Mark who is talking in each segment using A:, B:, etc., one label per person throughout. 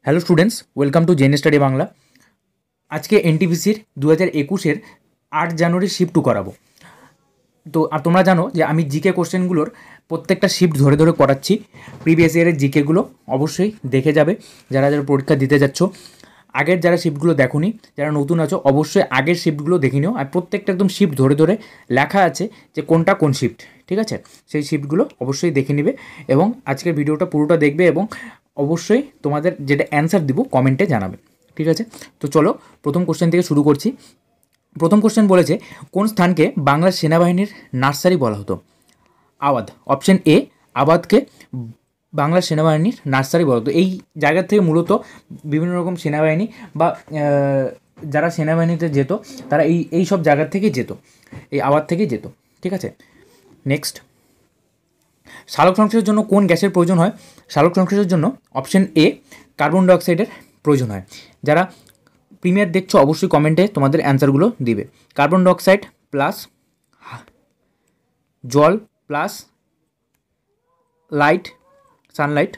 A: Hello students, welcome to gen study Bangla. আজকে এনটিপিসির 2021-এর 8 জানুয়ারি shift 2 করাবো। তো তোমরা জানো যে আমি জিকে কোশ্চেনগুলোর প্রত্যেকটা শিফট ধরে ধরে করাচ্ছি। প্রিভিয়াস ইয়ারের জিকেগুলো অবশ্যই দেখে যাবে যারা যারা পরীক্ষা দিতে যাচ্ছ। আগের যারা শিফটগুলো দেখোনি, যারা নতুন আছো, অবশ্যই আগের শিফটগুলো দেখে নিও। আর প্রত্যেকটা একদম শিফট ধরে ধরে লেখা আছে যে কোনটা কোন শিফট, ঠিক আছে? সেই শিফটগুলো অবশ্যই দেখে নিবে এবং আজকের ভিডিওটা পুরোটা দেখবে এবং অবশ্যই তোমাদের যেটা অ্যান্সার দিব কমেন্টে জানাবে, ঠিক আছে? তো চলো প্রথম কোশ্চেন থেকে শুরু করছি। প্রথম কোশ্চেন বলেছে, কোন স্থানকে বাংলার সেনাবাহিনীর নার্সারি বলা হতো? আওয়াধ। অপশন এ, আওয়াধকে বাংলার সেনাবাহিনীর নার্সারি বলা হতো। এই জায়গা থেকে মূলত বিভিন্ন রকম সেনাবাহিনী বা যারা সেনাবাহিনীতে যেত তারা এই সব জায়গার থেকেই যেত, এই আওয়াধ থেকেই যেত, ঠিক আছে? নেক্সট, সালোক সংশ্লেষের জন্য কোন গ্যাসের প্রয়োজন হয়? সালোক সংশ্লেষের জন্য অপশন এ, কার্বন ডাইঅক্সাইডের প্রয়োজন হয়। যারা প্রিমিয়ার দেখছো অবশ্যই কমেন্টে তোমাদের অ্যান্সারগুলো দিবে। কার্বন ডাইঅক্সাইড প্লাস জল প্লাস লাইট, সানলাইট।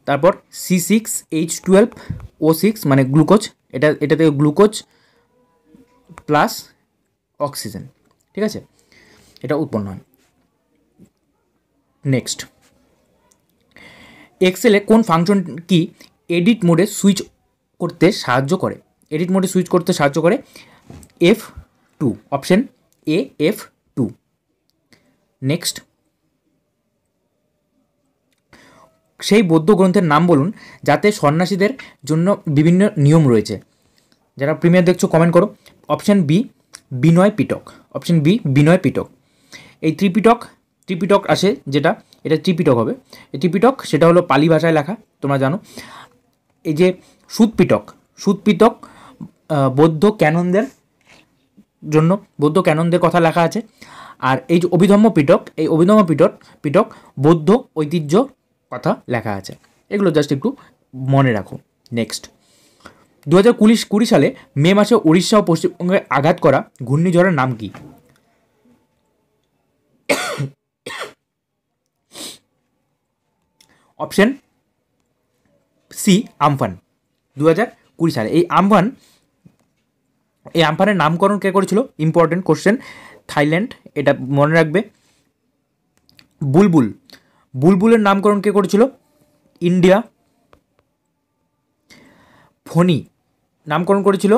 A: তারপর C6H12O6 মানে গ্লুকোজ, এটা থেকে গ্লুকোজ প্লাস অক্সিজেন, ঠিক আছে? এটা উৎপন্ন হয়। নেক্সট, এক্সেলে কোন ফাংশন কি এডিট মোডে সুইচ করতে সাহায্য করে? এডিট মোডে সুইচ করতে সাহায্য করে F2, option A F2। Next, সেই বৌদ্ধ গ্রন্থের নাম বলুন যাতে সন্ন্যাসীদের জন্য বিভিন্ন নিয়ম রয়েছে। যারা প্রিমিয়ার দেখছো কমেন্ট করো। অপশন বি, বিনয় পিটক। অপশন বি, বিনয় পিটক। এই ত্রিপিটক আসে যেটা, এটা ত্রিপিটক হবে। এই ত্রিপিটক সেটা হলো পালি ভাষায় লেখা, তোমরা জানো। এই যে সুদপিটক বৌদ্ধ ক্যাননদের জন্য, বৌদ্ধ ক্যাননদের কথা লেখা আছে। আর এই যে অভিধম্ম পিটক বৌদ্ধ ঐতিহ্য কথা লেখা আছে। এগুলো জাস্ট একটু মনে রাখো। নেক্সট, 2020 সালে মে মাসে উড়িষ্যা ও পশ্চিমবঙ্গে আঘাত করা ঘূর্ণিঝড়ের নাম কি? Option C, Amphan. 2020 সালে এই আমফানের নামকরণ কে করেছিল? ইম্পর্টেন্ট কোশ্চেন, থাইল্যান্ড, এটা মনে রাখবে। বুলবুলের নামকরণ কে করেছিল? ইন্ডিয়া। ফণি নামকরণ করেছিল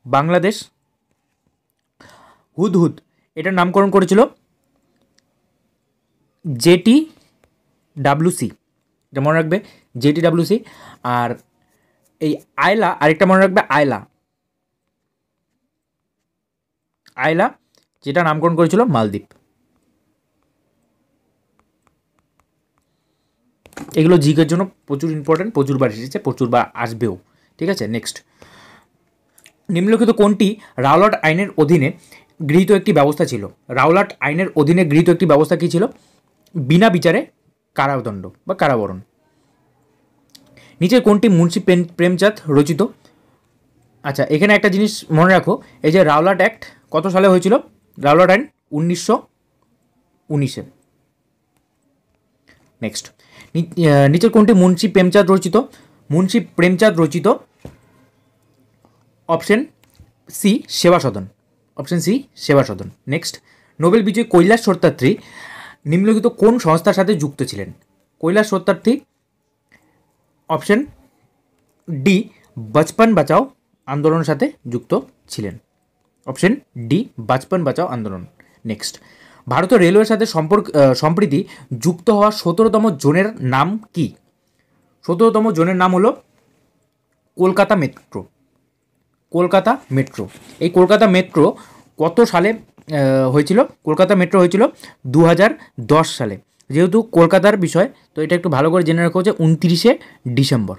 A: বাংলাদেশ। হুদহুদ এটার নামকরণ করেছিল JTWC, এটা মনে রাখবে, JTWC। আর এই আয়লা, আরেকটা মনে রাখবে, আয়লা যেটা নামকরণ করেছিল মালদ্বীপ। এগুলো জিকের জন্য প্রচুর ইম্পর্টেন্ট, প্রচুরবার এসেছে, প্রচুরবার আসবেও, ঠিক আছে? নেক্সট, নিম্নলিখিত কোনটি রাওলাট আইনের অধীনে গৃহীত একটি ব্যবস্থা ছিল? রাওলাট আইনের অধীনে গৃহীত একটি ব্যবস্থা কী ছিল? বিনা বিচারে কারাদণ্ড বা কারাবরণ। নিচের কোনটি মুন্সি প্রেমচাঁদ রচিত? আচ্ছা, এখানে একটা জিনিস মনে রাখো, এই যে রাওলাট অ্যাক্ট কত সালে হয়েছিল? রাওলাট আইন 1919-এ। নেক্সট, নিচের কোনটি মুন্সি প্রেমচাঁদ রচিত? অপশন সি, সেবা সদন। অপশন সি, সেবা সদন। নেক্সট, নোবেল বিজয়ী কৈলাস সত্যার্থী নিম্নলিখিত কোন সংস্থার সাথে যুক্ত ছিলেন? কৈলাস সত্যার্থী অপশন ডি, বচপন বাঁচাও আন্দোলনের সাথে যুক্ত ছিলেন। অপশন ডি, বচপন বাঁচাও আন্দোলন। নেক্সট, ভারতীয় রেলওয়ের সাথে সম্প্রতি যুক্ত হওয়া 17তম জোনের নাম কি? 17তম জোনের নাম হলো কলকাতা মেট্রো। এই কলকাতা মেট্রো কত সালে হয়েছিল? কলকাতা মেট্রো হয়েছিল 2010 সালে। যেহেতু কলকাতার বিষয়, তো এটা একটু ভালো করে জেনে রাখা হচ্ছে 29শে ডিসেম্বর।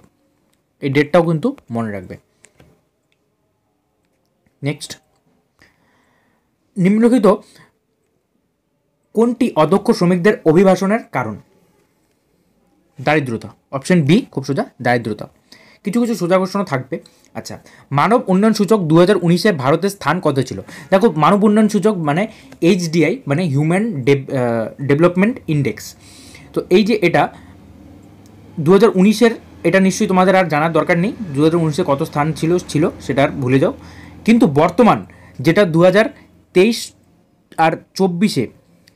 A: এই ডেটটাও কিন্তু মনে রাখবে। নেক্সট, নিম্নলিখিত কোনটি অদক্ষ শ্রমিকদের অভিবাসনের কারণ? দারিদ্রতা। অপশন বি, খুব সোজা, দারিদ্রতা। কিছু কিছু সোজা প্রশ্ন থাকবে। আচ্ছা, মানব উন্নয়ন সূচক 2019-এ ভারতের স্থান কত ছিল? দেখো, মানব উন্নয়ন সূচক মানে HDI, মানে হিউম্যান ডেভেলপমেন্ট ইন্ডেক্স। তো এই যে এটা 2019-এর, এটা নিশ্চয়ই তোমাদের আর জানার দরকার নেই 2019-এ কত স্থান ছিল সেটা আর ভুলে যাও। কিন্তু বর্তমান যেটা 2023 আর 24-এ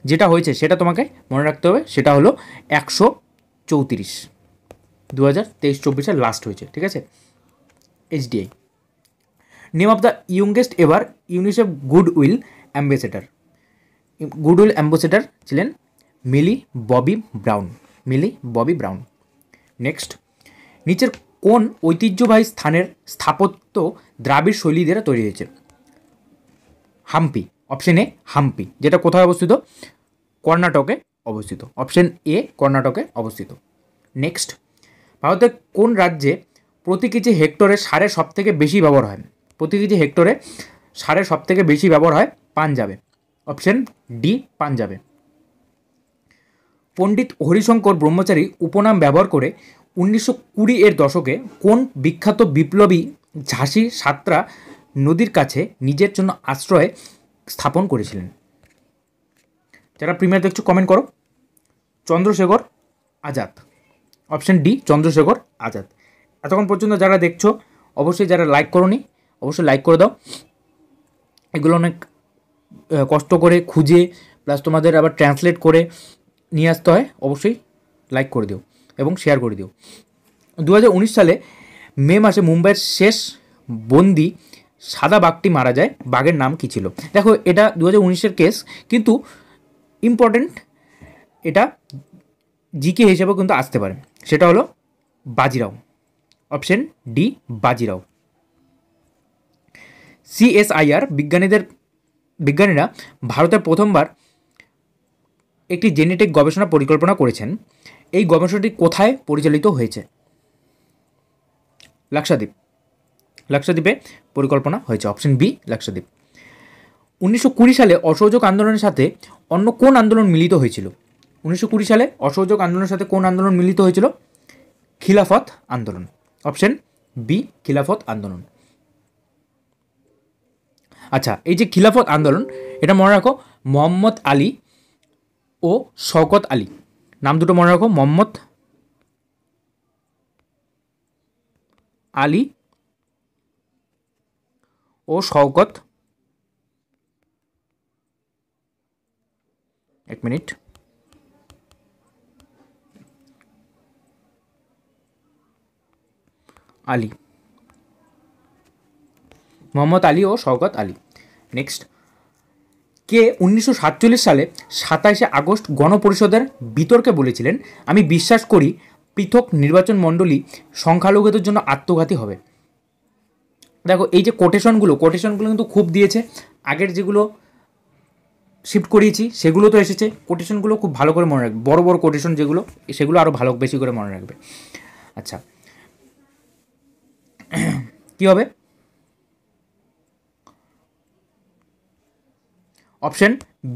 A: যেটা হয়েছে সেটা তোমাকে মনে রাখতে হবে, সেটা হলো 134। 2023-24-এর লাস্ট হয়েছে, ঠিক আছে। HDI। Name of the youngest ever UNICEF goodwill ambassador. Goodwill ambassador ছিলেন মিলি ববি ব্রাউন। নেক্সট, নিচের কোন ঐতিহ্যবাহী স্থানের স্থাপত্য দ্রাবিড় শৈলী দ্বারা তৈরি হয়েছে? হাম্পি। অপশন এ হাম্পি, যেটা কোথায় অবস্থিত? কর্ণাটকে অবস্থিত। অপশন এ কর্ণাটকে অবস্থিত। নেক্সট, ভারতের কোন রাজ্যে প্রতি কেজি হেক্টরে সারের সব থেকে বেশি ব্যবহার হয়? প্রতি কেজি হেক্টরে সারের সব থেকে বেশি ব্যবহার হয় পাঞ্জাবে। অপশন ডি পাঞ্জাবে। পণ্ডিত হরিশঙ্কর ব্রহ্মচারী উপনাম ব্যবহার করে 1920-এর দশকে কোন বিখ্যাত বিপ্লবী ঝাঁসি সাতরা নদীর কাছে নিজের জন্য আশ্রয় স্থাপন করেছিলেন? যারা প্রিমিয়ার দেখছো কমেন্ট করো। চন্দ্রশেখর আজাদ। Option D Chandrashekhar Azad. এতক্ষণ পর্যন্ত যারা দেখছো, অবশ্যই যারা লাইক করোনি অবশ্যই লাইক করে দাও। এগুলো অনেক কষ্ট করে খুঁজে প্লাস তোমাদের আবার ট্রান্সলেট করে নিয়ে আসতে হয়, অবশ্যই লাইক করে দিও এবং শেয়ার করে দিও। 2019 সালে মে মাসে মুম্বাইয়ের শেষ বন্দি সাদা বাঘটি মারা যায়, বাঘের নাম কী ছিল? দেখো, এটা 2019-এর কেস, কিন্তু ইম্পর্টেন্ট, এটা জিকে হিসেবেও কিন্তু আসতে পারে। সেটা হলো Bajirao. Option D Bajirao. CSIR বিজ্ঞানীরা ভারতের প্রথমবার একটি জেনেটিক গবেষণা পরিকল্পনা করেছেন। এই গবেষণাটি কোথায় পরিচালিত হয়েছে? লাক্ষাদ্বীপে পরিকল্পনা হয়েছে। Option B Lakshadweep. 1920 সালে অসহযোগ আন্দোলনের সাথে অন্য কোন আন্দোলন মিলিত হয়েছিল? 1920 সালে অসহযোগ আন্দোলনের সাথে কোন আন্দোলন মিলিত হয়েছিল? খিলাফত আন্দোলন। অপশন বি খিলাফত আন্দোলন। আচ্ছা, এই যে খিলাফত আন্দোলন, এটা মনে রাখো, মোহাম্মদ আলী ও শওকত আলী, নাম দুটো মনে রাখো, মোহাম্মদ আলী ও শওকত, এক মিনিট, আলী, মোহাম্মদ আলী ও শওকত আলী। নেক্সট, কে 1947 সালে 27শে আগস্ট গণপরিষদের বিতর্কে বলেছিলেন, আমি বিশ্বাস করি পৃথক নির্বাচন মণ্ডলী সংখ্যালঘুদের জন্য আত্মঘাতী হবে? দেখো, এই যে কোটেশনগুলো কিন্তু খুব দিয়েছে। আগের যেগুলো শিফট করিয়েছি সেগুলো তো এসেছে, কোটেশনগুলো খুব ভালো করে মনে রাখবে, বড় বড় কোটেশন যেগুলো, সেগুলো আরও ভালো বেশি করে মনে রাখবে। আচ্ছা, কি হবে? Option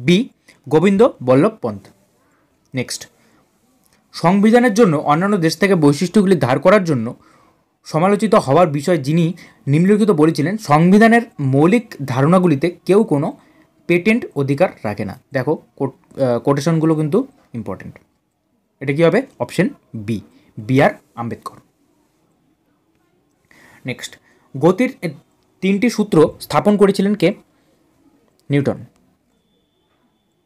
A: B Govind Ballabh Pant. Next, সংবিধানের জন্য অন্যান্য দেশ থেকে বৈশিষ্ট্যগুলি ধার করার জন্য সমালোচিত হওয়ার বিষয় যিনি নিম্নলিখিত বলেছিলেন, সংবিধানের মৌলিক ধারণাগুলিতে কেউ কোনো পেটেন্ট অধিকার রাখে না। দেখো, কোটেশনগুলো কিন্তু ইম্পর্টেন্ট। এটা কী হবে? অপশন বি আর আম্বেদকর। নেক্সট, গতির 3টি সূত্র স্থাপন করেছিলেন কে? নিউটন।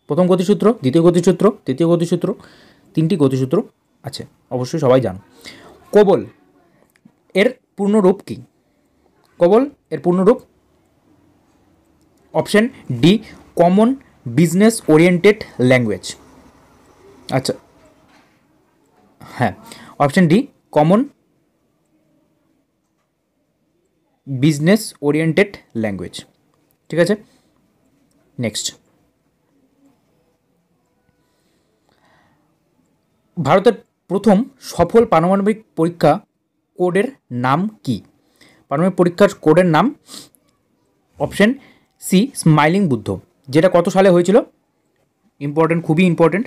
A: প্রথম গতিসূত্র, দ্বিতীয় গতিসূত্র, তৃতীয় গতিসূত্র, 3টি গতিসূত্র আছে, অবশ্যই সবাই জানো। কোবল এর পূর্ণরূপ কি? কোবল এর পূর্ণরূপ? Option D common business oriented language. আচ্ছা, হ্যাঁ, option D common business oriented language, ঠিক আছে। নেক্সট, ভারতের প্রথম সফল পারমাণবিক পরীক্ষা কোডের নাম কি? পারমাণবিক পরীক্ষার কোডের নাম? Option C smiling Buddha. যেটা কত সালে হয়েছিল? ইম্পর্টেন্ট, খুবই ইম্পর্টেন্ট,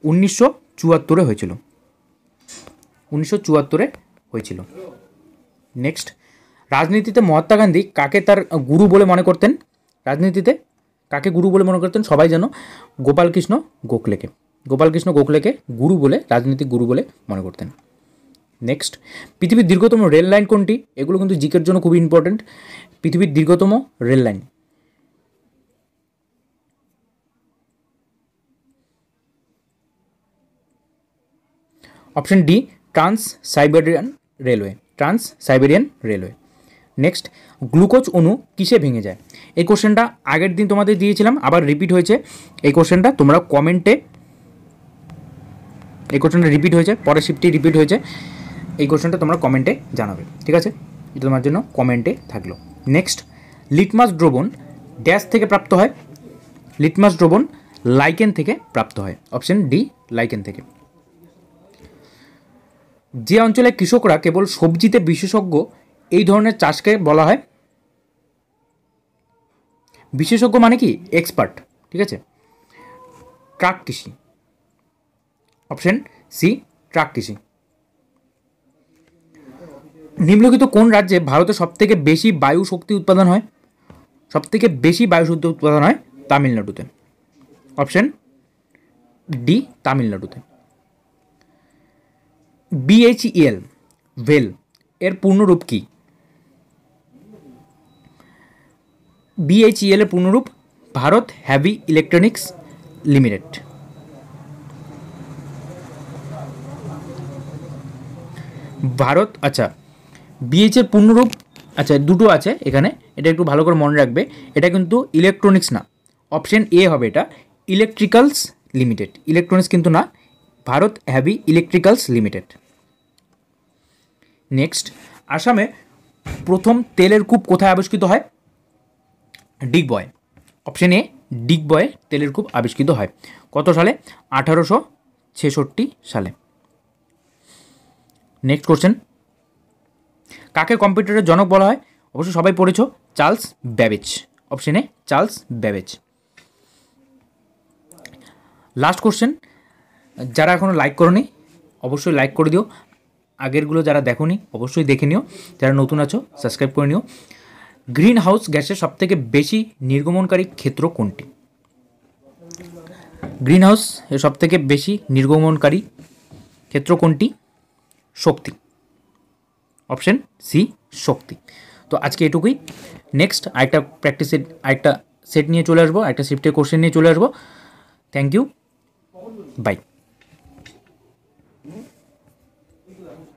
A: 1974-এ হয়েছিল। 1974-এ হয়েছিল। নেক্সট, রাজনীতিতে মহাত্মা গান্ধী কাকে তার গুরু বলে মনে করতেন? রাজনীতিতে কাকে গুরু বলে মনে করতেন? সবাই জানো গোপালকৃষ্ণ গোখলেকে। গোপালকৃষ্ণ গোখলেকে গুরু বলে, রাজনৈতিক গুরু বলে মনে করতেন। নেক্সট, পৃথিবীর দীর্ঘতম রেল লাইন কোনটি? এগুলো কিন্তু জিকের জন্য খুবই ইম্পর্টেন্ট। পৃথিবীর দীর্ঘতম rail line, option D, trans Siberian railway. Trans Siberian railway. Next, glucose অণু কিসে ভেঙে যায়? এই কোশ্চেনটা আগের দিন তোমাদের দিয়েছিলাম, আবার রিপিট হয়েছে এই কোশ্চেনটা। তোমরা কমেন্টে, এই কোশ্চেনটা রিপিট হয়েছে, পরের শিফটেই রিপিট হয়েছে। এই কোশ্চেনটা তোমরা কমেন্টে জানাবে, ঠিক আছে? এটা তোমার জন্য কমেন্টে থাকলো। নেক্সট, লিটমাস দ্রবণ ড্যাশ থেকে প্রাপ্ত হয়? লিটমাস দ্রবণ লাইকেন থেকে প্রাপ্ত হয়। অপশন ডি, লাইকেন থেকে। যে অঞ্চলে কৃষকরা কেবল সবজিতে বিশেষজ্ঞ, এই ধরনের চাষকে বলা হয়? বিশেষজ্ঞ মানে কি? এক্সপার্ট, ঠিক আছে? ট্রাক কৃষি। অপশন সি, ট্রাক কৃষি। নিম্নলিখিত কোন রাজ্যে ভারতে সবথেকে বেশি বায়ু শক্তি উৎপাদন হয়? সবথেকে বেশি বায়ু শক্তি উৎপাদন হয় তামিলনাড়ুতে। অপশন ডি, তামিলনাড়ুতে। বিএইচইএল ভেল এর পূর্ণরূপ কি? বিএইচইএল এর পূর্ণরূপ Bharat heavy electronics limited. Bharat, আচ্ছা, বিএইচ এর পূর্ণরূপ, আচ্ছা দুটো আছে এখানে, এটা একটু ভালো করে মনে রাখবে। এটা কিন্তু ইলেকট্রনিক্স না, অপশন এ হবে এটা, ইলেকট্রিক্যালস লিমিটেড। ইলেকট্রনিক্স কিন্তু না, Bharat heavy electricals limited. Next, আসামে প্রথম তেলের কূপ কোথায় আবিষ্কৃত হয়? ডিগবয়। অপশন এ, ডিগবয়ে তেলের কূপ আবিষ্কৃত হয়। কত সালে? 1866 সালে। নেক্সট কোশ্চেন, কাকে কম্পিউটারের জনক বলা হয়? অবশ্যই সবাই পড়েছো, Charles Babbage. Option A, Charles Babbage. Last question, যারা এখনও লাইক করোনি অবশ্যই লাইক করে দিও, আগেরগুলো যারা দেখোনি অবশ্যই দেখে নিও, যারা নতুন আছো সাবস্ক্রাইব করে নিও। গ্রিন হাউস গ্যাসের সবথেকে বেশি নির্গমনকারী ক্ষেত্র কোনটি? গ্রিন হাউস এর সবথেকে বেশি নির্গমনকারী ক্ষেত্র কোনটি? শক্তি। অপশন সি, শক্তি। তো আজকে এটুকুই। নেক্সট আরেকটা প্র্যাকটিসের আরেকটা সেট নিয়ে চলে আসবো, একটা শিফটের কোশ্চেন নিয়ে চলে আসবো। Thank you, by.